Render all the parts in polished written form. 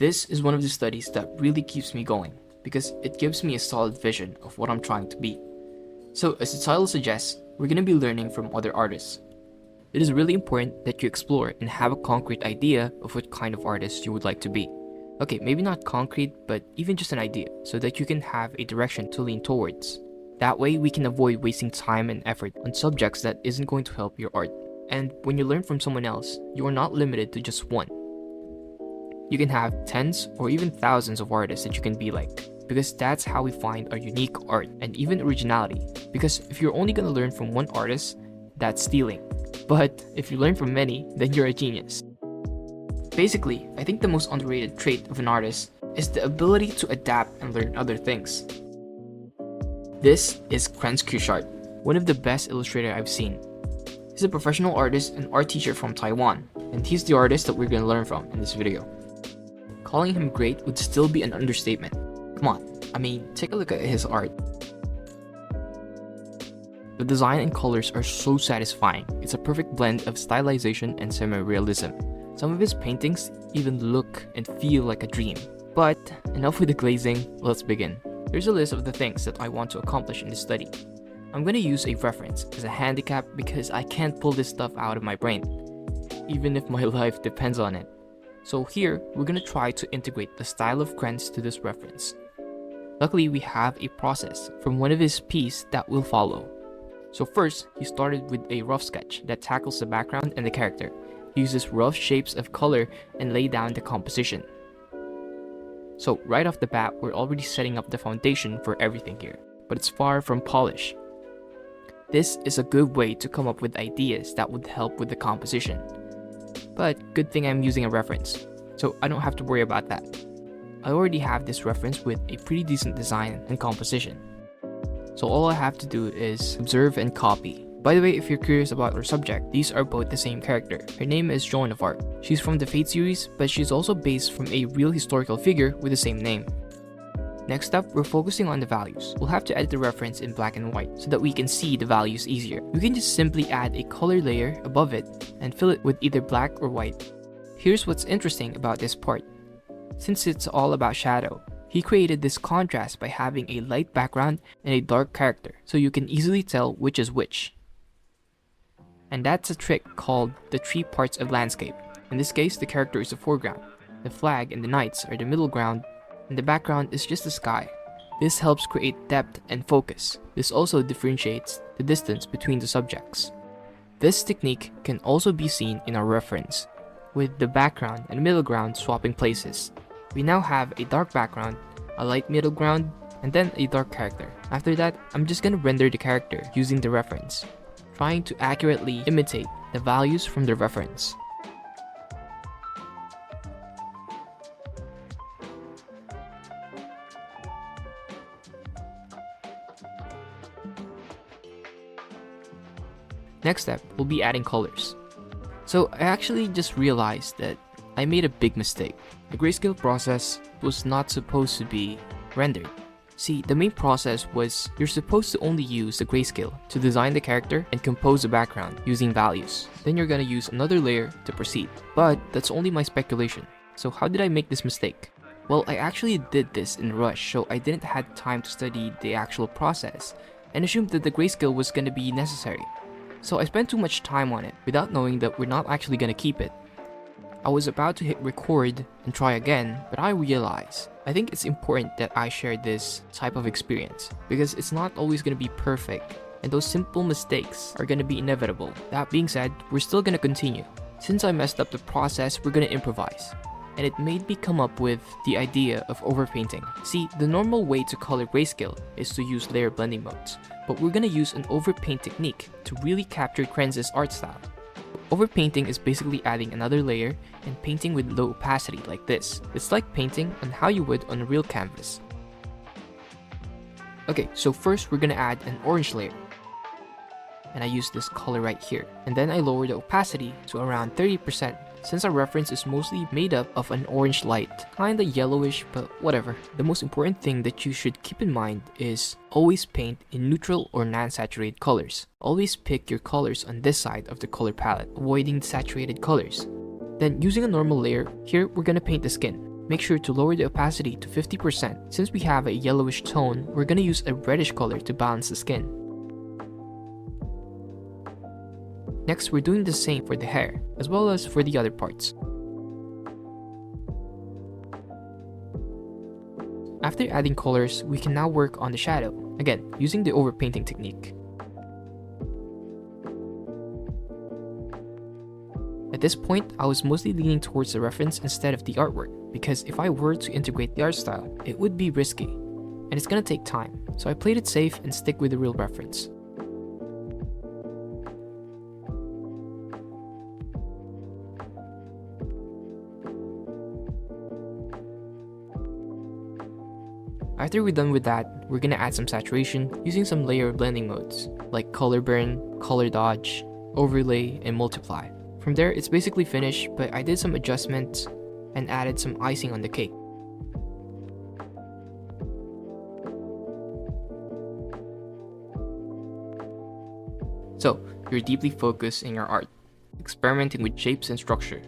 This is one of the studies that really keeps me going because it gives me a solid vision of what I'm trying to be. So as the title suggests, we're going to be learning from other artists. It is really important that you explore and have a concrete idea of what kind of artist you would like to be. Okay, maybe not concrete, but even just an idea, so that you can have a direction to lean towards. That way, we can avoid wasting time and effort on subjects that isn't going to help your art. And when you learn from someone else, you are not limited to just one. You can have tens or even thousands of artists that you can be like, because that's how we find our unique art and even originality. Because if you're only gonna learn from one artist, that's stealing. But if you learn from many, then you're a genius. Basically, I think the most underrated trait of an artist is the ability to adapt and learn other things. This is Krenz Kushart, one of the best illustrators I've seen. He's a professional artist and art teacher from Taiwan, and he's the artist that we're going to learn from in this video. Calling him great would still be an understatement. Come on, I mean, take a look at his art. The design and colors are so satisfying. It's a perfect blend of stylization and semi-realism. Some of his paintings even look and feel like a dream. But enough with the glazing, let's begin. Here's a list of the things that I want to accomplish in this study. I'm going to use a reference as a handicap because I can't pull this stuff out of my brain, even if my life depends on it. So here, we're going to try to integrate the style of Krenz to this reference. Luckily, we have a process from one of his pieces that will follow. So first, he started with a rough sketch that tackles the background and the character. He uses rough shapes of color and lay down the composition. So right off the bat, we're already setting up the foundation for everything here, but it's far from polished. This is a good way to come up with ideas that would help with the composition. But good thing I'm using a reference, so I don't have to worry about that. I already have this reference with a pretty decent design and composition. So all I have to do is observe and copy. By the way, if you're curious about her subject, these are both the same character. Her name is Joan of Arc. She's from the Fate series, but she's also based from a real historical figure with the same name. Next up, we're focusing on the values. We'll have to edit the reference in black and white so that we can see the values easier. We can just simply add a color layer above it and fill it with either black or white. Here's what's interesting about this part. Since it's all about shadow, he created this contrast by having a light background and a dark character, so you can easily tell which is which. And that's a trick called the 3 parts of landscape. In this case, the character is the foreground, the flag and the knights are the middle ground, and the background is just the sky. This helps create depth and focus. This also differentiates the distance between the subjects. This technique can also be seen in our reference, with the background and middle ground swapping places. We now have a dark background, a light middle ground, and then a dark character. After that, I'm just gonna render the character using the reference, trying to accurately imitate the values from the reference. Next step, we'll be adding colors. So I actually just realized that I made a big mistake. The grayscale process was not supposed to be rendered. See, the main process was you're supposed to only use the grayscale to design the character and compose the background using values. Then you're gonna use another layer to proceed. But that's only my speculation. So how did I make this mistake? Well, I actually did this in a rush, so I didn't have time to study the actual process and assumed that the grayscale was gonna be necessary. So I spent too much time on it without knowing that we're not actually gonna keep it. I was about to hit record and try again, but I realized I think it's important that I share this type of experience because it's not always gonna be perfect and those simple mistakes are gonna be inevitable. That being said, we're still gonna continue. Since I messed up the process, we're gonna improvise. And it made me come up with the idea of overpainting. See, the normal way to color grayscale is to use layer blending modes, but we're gonna use an overpaint technique to really capture Krenz's art style. Overpainting is basically adding another layer and painting with low opacity like this. It's like painting on how you would on a real canvas. Okay, so first we're gonna add an orange layer. And I use this color right here. And then I lower the opacity to around 30%. Since our reference is mostly made up of an orange light, kinda yellowish, but whatever. The most important thing that you should keep in mind is always paint in neutral or non-saturated colors. Always pick your colors on this side of the color palette, avoiding saturated colors. Then using a normal layer, here we're gonna paint the skin. Make sure to lower the opacity to 50%. Since we have a yellowish tone, we're gonna use a reddish color to balance the skin. Next, we're doing the same for the hair, as well as for the other parts. After adding colors, we can now work on the shadow, again, using the overpainting technique. At this point, I was mostly leaning towards the reference instead of the artwork, because if I were to integrate the art style, it would be risky, and it's gonna take time, so I played it safe and stick with the real reference. After we're done with that, we're gonna add some saturation using some layer blending modes, like color burn, color dodge, overlay, and multiply. From there, it's basically finished, but I did some adjustments and added some icing on the cake. So, you're deeply focused in your art, experimenting with shapes and structure,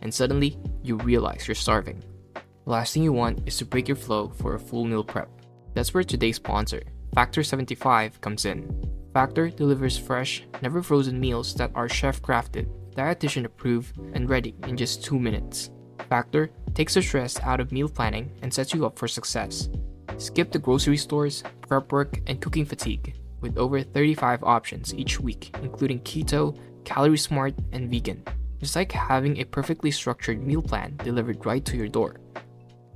and suddenly, you realize you're starving. The last thing you want is to break your flow for a full meal prep. That's where today's sponsor, Factor 75, comes in. Factor delivers fresh, never frozen meals that are chef-crafted, dietitian approved, and ready in just 2 minutes. Factor takes the stress out of meal planning and sets you up for success. Skip the grocery stores, prep work, and cooking fatigue with over 35 options each week, including keto, calorie smart, and vegan. It's like having a perfectly structured meal plan delivered right to your door.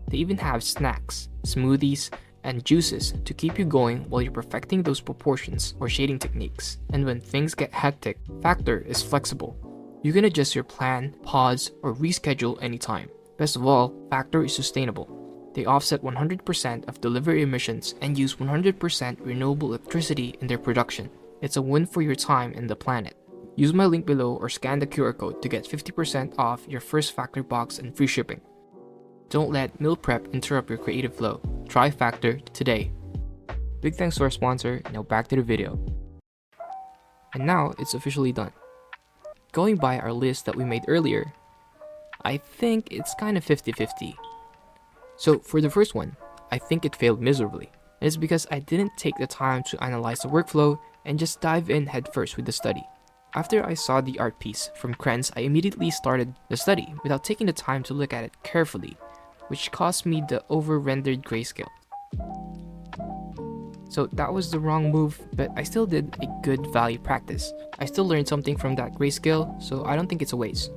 They even have snacks, smoothies, and juices to keep you going while you're perfecting those proportions or shading techniques. And when things get hectic, Factor is flexible. You can adjust your plan, pause, or reschedule anytime. Best of all, Factor is sustainable. They offset 100% of delivery emissions and use 100% renewable electricity in their production. It's a win for your time and the planet. Use my link below or scan the QR code to get 50% off your first Factor box and free shipping. Don't let meal prep interrupt your creative flow. Try Factor today. Big thanks to our sponsor. Now back to the video. And now it's officially done. Going by our list that we made earlier, I think it's kind of 50-50. So for the first one, I think it failed miserably. And it's because I didn't take the time to analyze the workflow and just dive in headfirst with the study. After I saw the art piece from Krenz, I immediately started the study without taking the time to look at it carefully, which cost me the over-rendered grayscale. So that was the wrong move, but I still did a good value practice. I still learned something from that grayscale, so I don't think it's a waste.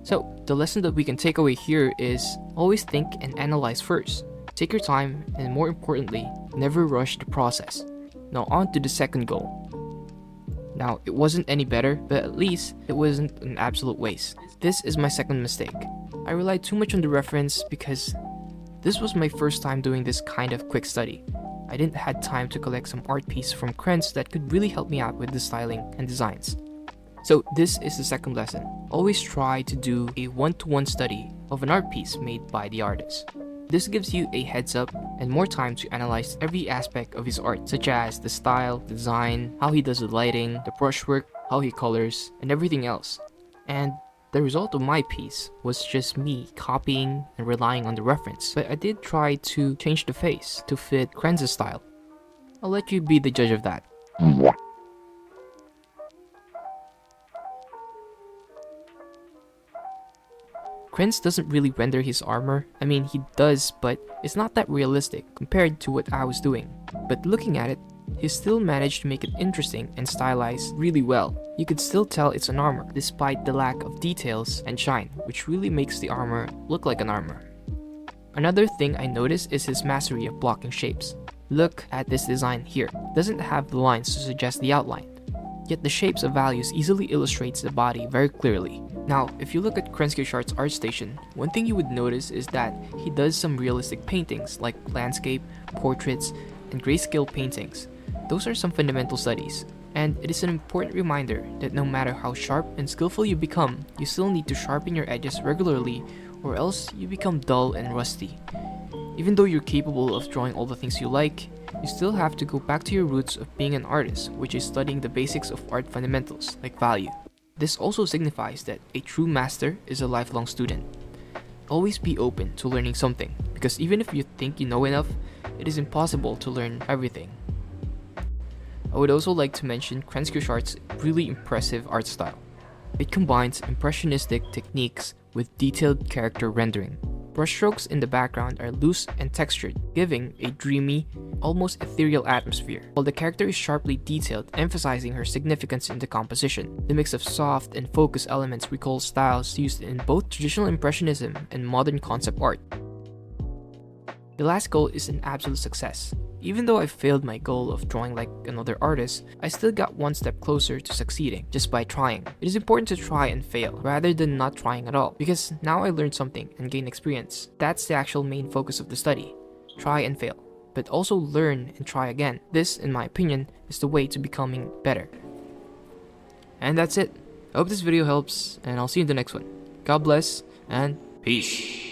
So the lesson that we can take away here is always think and analyze first. Take your time, and more importantly, never rush the process. Now on to the second goal. Now, it wasn't any better, but at least it wasn't an absolute waste. This is my second mistake. I relied too much on the reference because this was my first time doing this kind of quick study. I didn't have time to collect some art piece from Krenz that could really help me out with the styling and designs. So this is the second lesson. Always try to do a one-to-one study of an art piece made by the artist. This gives you a heads up and more time to analyze every aspect of his art, such as the style, design, how he does the lighting, the brushwork, how he colors, and everything else. And the result of my piece was just me copying and relying on the reference, but I did try to change the face to fit Krenz's style. I'll let you be the judge of that. Krenz doesn't really render his armor. I mean, he does, but it's not that realistic compared to what I was doing. But looking at it, he still managed to make it interesting and stylized really well. You could still tell it's an armor, despite the lack of details and shine, which really makes the armor look like an armor. Another thing I noticed is his mastery of blocking shapes. Look at this design here. It doesn't have the lines to suggest the outline, yet the shapes of values easily illustrates the body very clearly. Now, if you look at Krenzkeshart's ArtStation, one thing you would notice is that he does some realistic paintings like landscape, portraits, and grayscale paintings. Those are some fundamental studies, and it is an important reminder that no matter how sharp and skillful you become, you still need to sharpen your edges regularly or else you become dull and rusty. Even though you're capable of drawing all the things you like, you still have to go back to your roots of being an artist, which is studying the basics of art fundamentals like value. This also signifies that a true master is a lifelong student. Always be open to learning something, because even if you think you know enough, it is impossible to learn everything. I would also like to mention Krensky-Schart's really impressive art style. It combines impressionistic techniques with detailed character rendering. Brushstrokes in the background are loose and textured, giving a dreamy, almost ethereal atmosphere, while the character is sharply detailed, emphasizing her significance in the composition. The mix of soft and focused elements recalls styles used in both traditional impressionism and modern concept art. The last goal is an absolute success. Even though I failed my goal of drawing like another artist, I still got one step closer to succeeding just by trying. It is important to try and fail rather than not trying at all, because now I learned something and gain experience. That's the actual main focus of the study. Try and fail, but also learn and try again. This, in my opinion, is the way to becoming better. And that's it. I hope this video helps, and I'll see you in the next one. God bless, and peace.